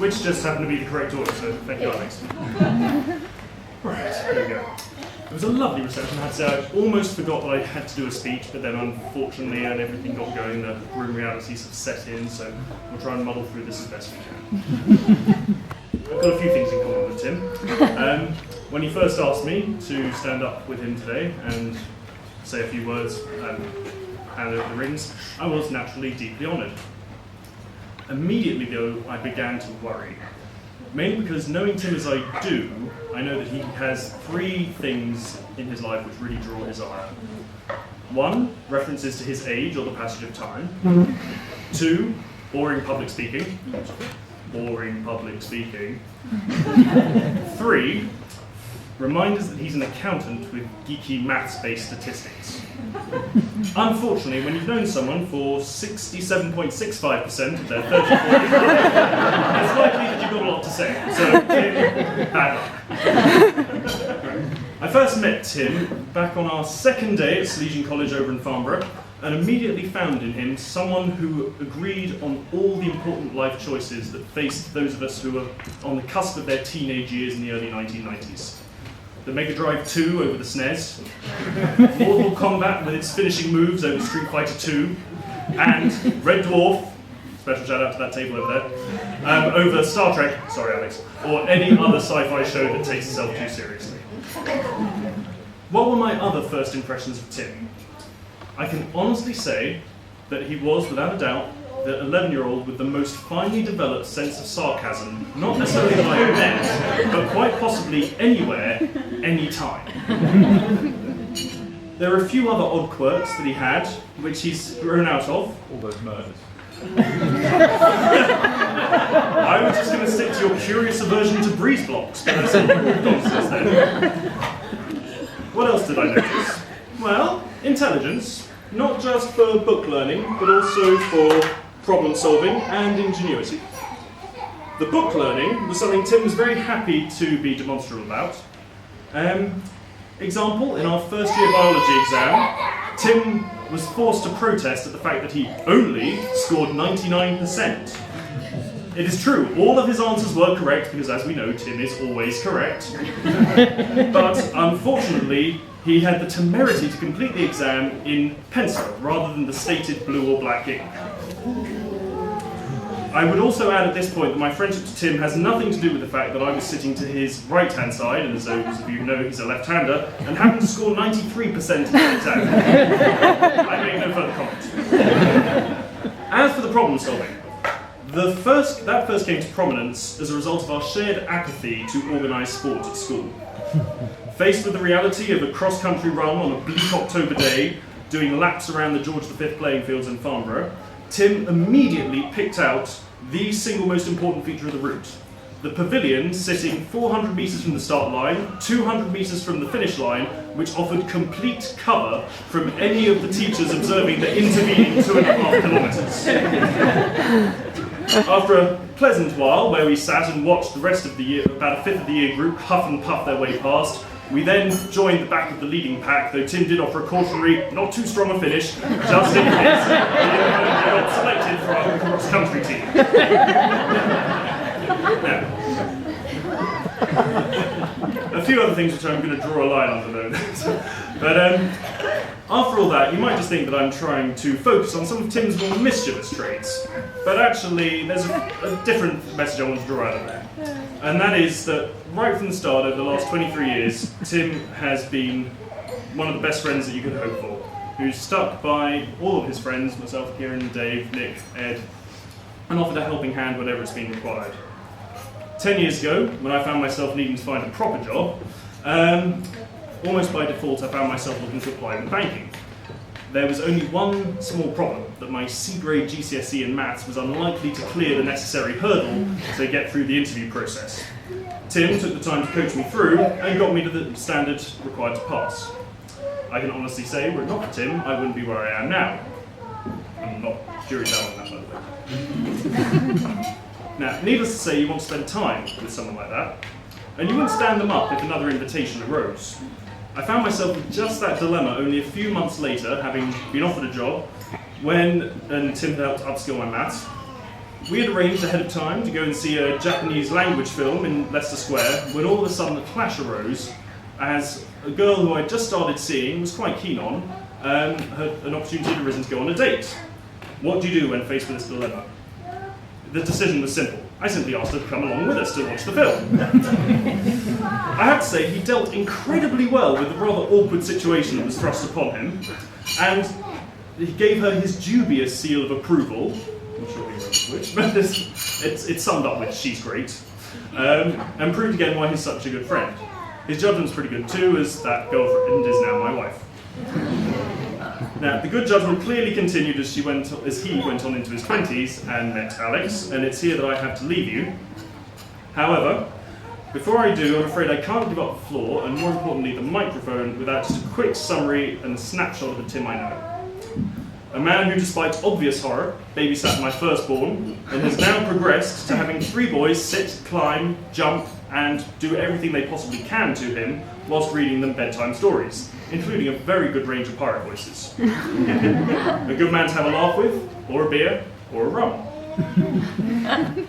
which just happened to be the correct order, so thank you, Alex. Right, here we go. It was a lovely reception, I had to say. I almost forgot that I had to do a speech, but then unfortunately, and everything got going, the grim realities have set in, so we'll try and muddle through this as best we can. I've got a few things in common with Tim. When he first asked me to stand up with him today and say a few words and hand over the rings, I was naturally deeply honoured. Immediately, though, I began to worry. Mainly because, knowing Tim as I do, I know that he has three things in his life which really draw his ire. One, references to his age or the passage of time. Two, boring public speaking. Boring public speaking. Three, reminders that he's an accountant with geeky maths-based statistics. Unfortunately, when you've known someone for 67.65% of their 34 years, it's likely that you've got a lot to say. So, Tim, bad luck. I first met Tim back on our second day at Salesian College over in Farnborough, and immediately found in him someone who agreed on all the important life choices that faced those of us who were on the cusp of their teenage years in the early 1990s. The Mega Drive 2 over the SNES, Mortal Kombat with its finishing moves over Street Fighter 2, and Red Dwarf, special shout out to that table over there, over Star Trek, sorry Alex, or any other sci-fi show that takes itself too seriously. What were my other first impressions of Tim? I can honestly say that he was, without a doubt, the 11-year-old with the most finely developed sense of sarcasm, not necessarily that I've met, but quite possibly anywhere, anytime. There are a few other odd quirks that he had, which he's grown out of. All those murders. I was just going to stick to your curious aversion to breeze blocks, but that's all moved on since then. What else did I notice? Well, intelligence, not just for book learning, but also for problem solving and ingenuity. The book learning was something Tim was very happy to be demonstrable about. Example, in our first year biology exam, Tim was forced to protest at the fact that he only scored 99%. It is true, all of his answers were correct, because as we know, Tim is always correct. But unfortunately, he had the temerity to complete the exam in pencil, rather than the stated blue or black ink. I would also add at this point that my friendship to Tim has nothing to do with the fact that I was sitting to his right-hand side, and as those of you know, he's a left-hander, and happened to score 93% in the exam. I make no further comment. As for the problem solving, that first came to prominence as a result of our shared apathy to organised sport at school. Faced with the reality of a cross-country run on a bleak October day, doing laps around the George V playing fields in Farnborough, Tim immediately picked out the single most important feature of the route. The pavilion sitting 400 metres from the start line, 200 metres from the finish line, which offered complete cover from any of the teachers observing the intervening 2.5 kilometres. After a pleasant while, where we sat and watched the rest of the year, about a fifth of the year group huff and puff their way past, we then joined the back of the leading pack, though Tim did offer a cautionary, not too strong a finish, just in case he got selected for our cross-country team. Now, a few other things which I'm going to draw a line under though. But after all that, you might just think that I'm trying to focus on some of Tim's more mischievous traits. But actually, there's a different message I want to draw out of there. And that is that right from the start, over the last 23 years, Tim has been one of the best friends that you could hope for, who's stuck by all of his friends, myself, Kieran, Dave, Nick, Ed, and offered a helping hand whenever it's been required. 10 years ago, when I found myself needing to find a proper job, almost by default I found myself looking to apply in banking. There was only one small problem, that my C-grade GCSE in maths was unlikely to clear the necessary hurdle to get through the interview process. Tim took the time to coach me through and got me to the standard required to pass. I can honestly say, were it not for Tim, I wouldn't be where I am now. I'm not jury's out on that, by the way. Now, needless to say, you want to spend time with someone like that, and you wouldn't stand them up if another invitation arose. I found myself with just that dilemma only a few months later, having been offered a job, and Tim helped upskill my maths, We had arranged ahead of time to go and see a Japanese language film in Leicester Square when all of a sudden a clash arose as a girl who I just started seeing, was quite keen on, had an opportunity had arisen to go on a date. What do you do when faced with this dilemma? The decision was simple. I simply asked her to come along with us to watch the film. I have to say, he dealt incredibly well with the rather awkward situation that was thrust upon him, and he gave her his dubious seal of approval. I'm sure he wrote which, but it's summed up with "she's great," and proved again why he's such a good friend. His judgment's pretty good too, as that girlfriend is now my wife. Now, the good judgment clearly continued as he went on into his 20s and met Alex, and it's here that I have to leave you. However, before I do, I'm afraid I can't give up the floor, and more importantly, the microphone, without just a quick summary and a snapshot of the Tim I know. A man who, despite obvious horror, babysat my firstborn, and has now progressed to having 3 boys sit, climb, jump, and do everything they possibly can to him whilst reading them bedtime stories, including a very good range of pirate voices. A good man to have a laugh with, or a beer, or a rum.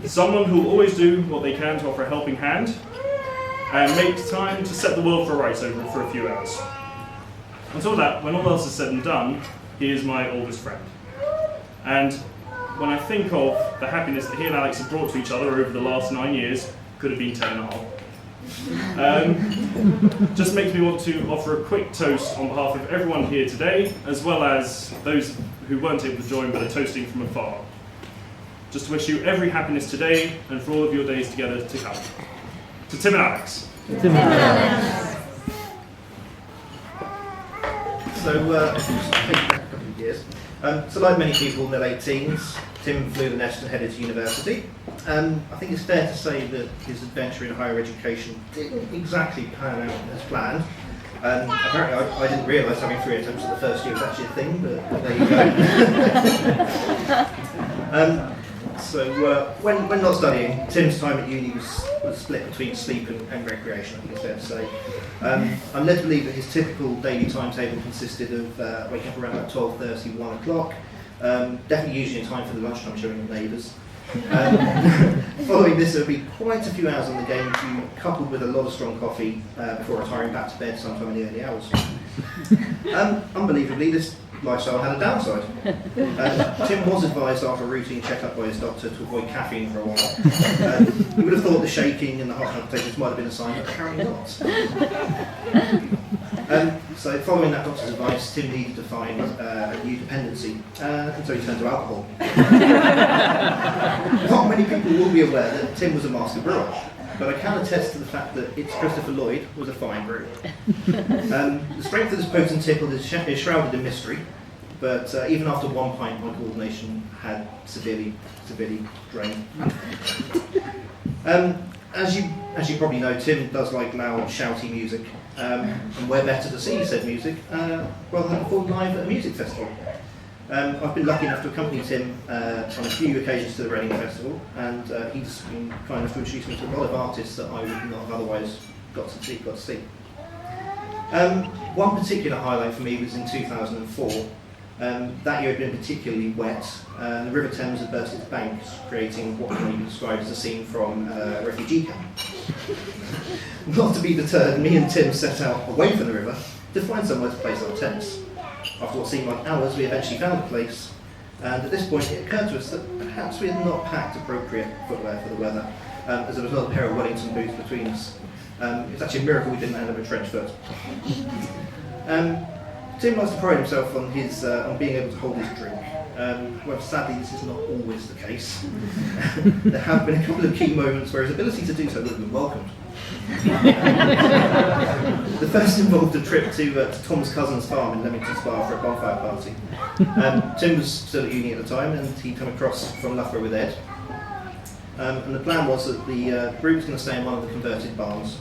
Someone who will always do what they can to offer a helping hand, and make time to set the world for rights over for a few hours. Until that, when all else is said and done, he is my oldest friend. And when I think of the happiness that he and Alex have brought to each other over the last 9 years, could have been 10 and a half. Just makes me want to offer a quick toast on behalf of everyone here today, as well as those who weren't able to join but are toasting from afar. Just to wish you every happiness today and for all of your days together to come. To Tim and Alex. Tim and Alex. So, just take back a couple of years. So like many people in their late teens, Tim flew the nest and headed to university. I think it's fair to say that his adventure in higher education didn't exactly pan out as planned. Apparently I didn't realise having 3 attempts at the first year was actually a thing, but there you go. When not studying, Tim's time at uni was split between sleep and recreation, I think it's fair to say. I'm led to believe that his typical daily timetable consisted of waking up around about 12:30, 1 o'clock, definitely usually in time for the lunchtime showing of Neighbours. Following this, there would be quite a few hours on the game, coupled with a lot of strong coffee before retiring back to bed sometime in the early hours. Unbelievably, this lifestyle had a downside. Tim was advised after a routine checkup by his doctor to avoid caffeine for a while. You would have thought the shaking and the hot palpitations might have been a sign, but apparently not. So following that doctor's advice, Tim needed to find a new dependency, and so he turned to alcohol. Not many people will be aware that Tim was a master brewer, but I can attest to the fact that It's Christopher Lloyd was a fine brew. The strength of this potent tipple is shrouded in mystery, but even after 1 pint, my coordination had severely drained. As you probably know, Tim does like loud, shouty music, and where better to see said music rather than perform live at a music festival. I've been lucky enough to accompany Tim on a few occasions to the Reading Festival, and he's been kind enough to introduce me to a lot of artists that I would not have otherwise got to see. One particular highlight for me was in 2004. That year had been particularly wet. The River Thames had burst its banks, creating what can be described as a scene from a refugee camp. Not to be deterred, me and Tim set out away from the river to find somewhere to place our tents. After what seemed like hours, we eventually found a place, and at this point it occurred to us that perhaps we had not packed appropriate footwear for the weather, as there was another pair of Wellington boots between us. It was actually a miracle we didn't end up with trench foot. Tim likes to pride himself on on being able to hold his drink. However, sadly, this is not always the case. There have been a couple of key moments where his ability to do so would have been welcomed. The first involved a trip to Tom's cousin's farm in Leamington Spa for a bonfire party. Tim was still at uni at the time, and he'd come across from Loughborough with Ed. And the plan was that the group was going to stay in one of the converted barns.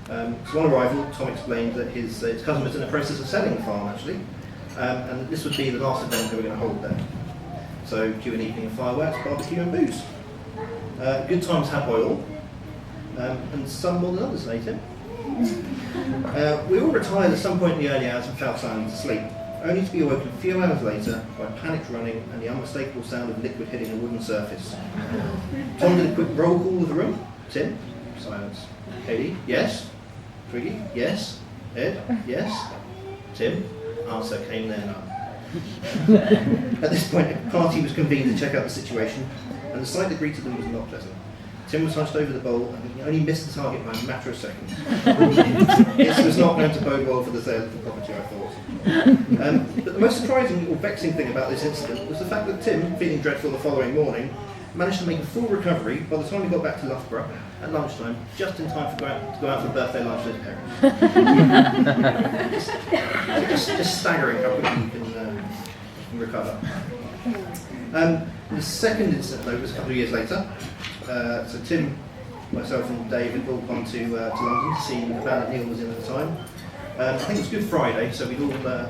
So on arrival, Tom explained that his cousin was in the process of selling the farm, actually, and that this would be the last event they were going to hold there. So, cue an evening of fireworks, barbecue and booze. Good times had by all, and some more than others, Tim. We all retired at some point in the early hours and fell soundly to sleep. only to be awoken a few hours later by panicked running and the unmistakable sound of liquid hitting a wooden surface. Tom did a quick roll call of the room. Tim? Silence. Katie? Yes. Twiggy? Yes. Ed? Yes. Tim? Answer came there none. At this point, a party was convened to check out the situation, and the sight that greeted them was not pleasant. Tim was hunched over the bowl, and he only missed the target by a matter of seconds. This was not going to bode well for the sale of the property, I thought. But the most surprising or vexing thing about this incident was the fact that Tim, feeling dreadful the following morning, managed to make a full recovery by the time he got back to Loughborough at lunchtime, just in time to go out for birthday lunch with his parents. just staggering how quickly you can recover. The second incident, though, was a couple of years later. So Tim, myself and Dave had all gone to London to see the band that Neil was in at the time. I think it was Good Friday, so we'd all had a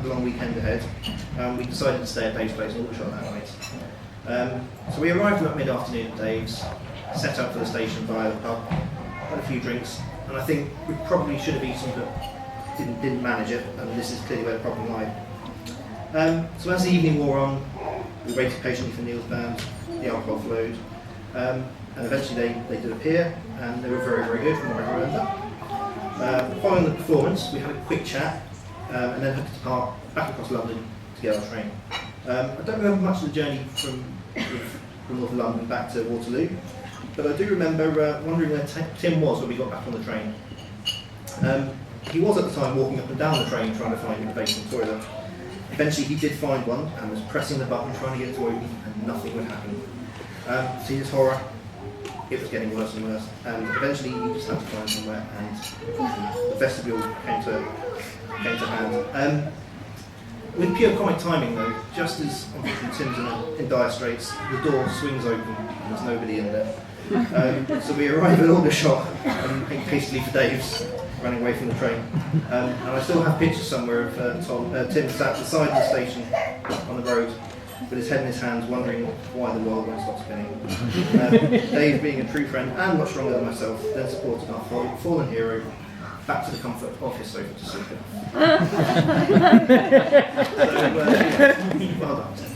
long weekend ahead. We decided to stay at Dave's place in Aldershot that night. So we arrived about mid-afternoon at Dave's, set up for the station via the pub, had a few drinks, and I think we probably should have eaten but didn't manage it, and this is clearly where the problem lied. So as the evening wore on, we waited patiently for Neil's band, the alcohol flowed, and eventually they did appear, and they were very, very good from what I remember. Following the performance, we had a quick chat, and then had to depart back across London to get our train. I don't remember much of the journey from North London back to Waterloo, but I do remember wondering where Tim was when we got back on the train. He was at the time walking up and down the train trying to find the basement toilet. Eventually he did find one and was pressing the button trying to get it to open, and nothing would happen. To his horror, it was getting worse and worse, and eventually he just had to find somewhere, and the vestibule came to hand. With pure comic timing though, just as unfortunately Tim's in dire straits, the door swings open and there's nobody in there. So we arrive at Aldershot and make hastily for Dave's, running away from the train. And I still have pictures somewhere of Tim sat beside the station on the road with his head in his hands, wondering why the world won't stop spinning. Dave, being a true friend and much stronger than myself, then supported our fallen hero back to the comfort of his sofa to sleep in. So, well done, Tim.